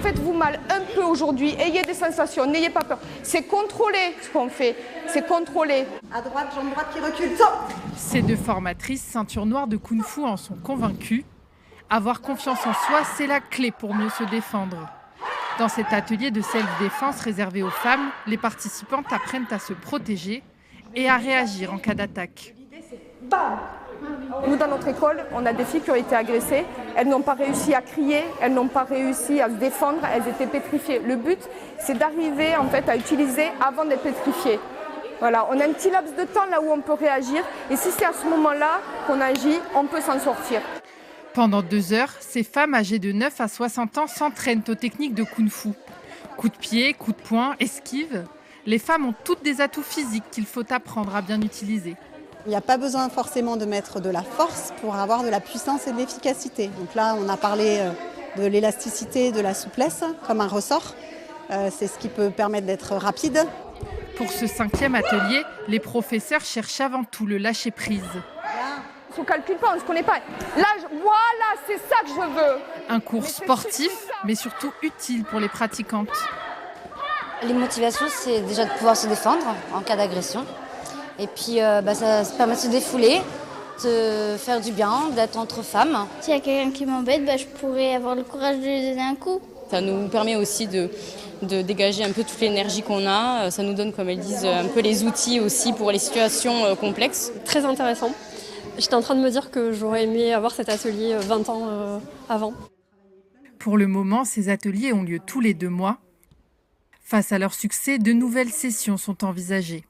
Faites-vous mal un peu aujourd'hui, ayez des sensations, n'ayez pas peur. C'est contrôlé ce qu'on fait, c'est contrôlé. À droite, jambe droite qui recule, saut. Ces deux formatrices ceinture noire de Kung Fu en sont convaincues. Avoir confiance en soi, c'est la clé pour mieux se défendre. Dans cet atelier de self-défense réservé aux femmes, les participantes apprennent à se protéger et à réagir en cas d'attaque. Nous, dans notre école, on a des filles qui ont été agressées. Elles n'ont pas réussi à crier, elles n'ont pas réussi à se défendre, elles étaient pétrifiées. Le but, c'est d'arriver en fait, à utiliser avant d'être pétrifiées. Voilà, on a un petit laps de temps là où on peut réagir. Et si c'est à ce moment-là qu'on agit, on peut s'en sortir. Pendant 2 heures, ces femmes âgées de 9 à 60 ans s'entraînent aux techniques de Kung Fu. Coups de pied, coups de poing, esquives. Les femmes ont toutes des atouts physiques qu'il faut apprendre à bien utiliser. Il n'y a pas besoin forcément de mettre de la force pour avoir de la puissance et de l'efficacité. Donc là, on a parlé de l'élasticité, de la souplesse comme un ressort. C'est ce qui peut permettre d'être rapide. Pour ce 5e atelier, les professeurs cherchent avant tout le lâcher-prise. On ne calcule pas, on ne se connaît pas. Là, voilà, c'est ça que je veux. Un cours sportif, mais surtout utile pour les pratiquantes. Les motivations, c'est déjà de pouvoir se défendre en cas d'agression. Et puis, ça permet de se défouler, de faire du bien, d'être entre femmes. S'il y a quelqu'un qui m'embête, je pourrais avoir le courage de lui donner un coup. Ça nous permet aussi de dégager un peu toute l'énergie qu'on a. Ça nous donne, comme elles disent, un peu les outils aussi pour les situations complexes. Très intéressant. J'étais en train de me dire que j'aurais aimé avoir cet atelier 20 ans avant. Pour le moment, ces ateliers ont lieu tous les 2 mois. Face à leur succès, de nouvelles sessions sont envisagées.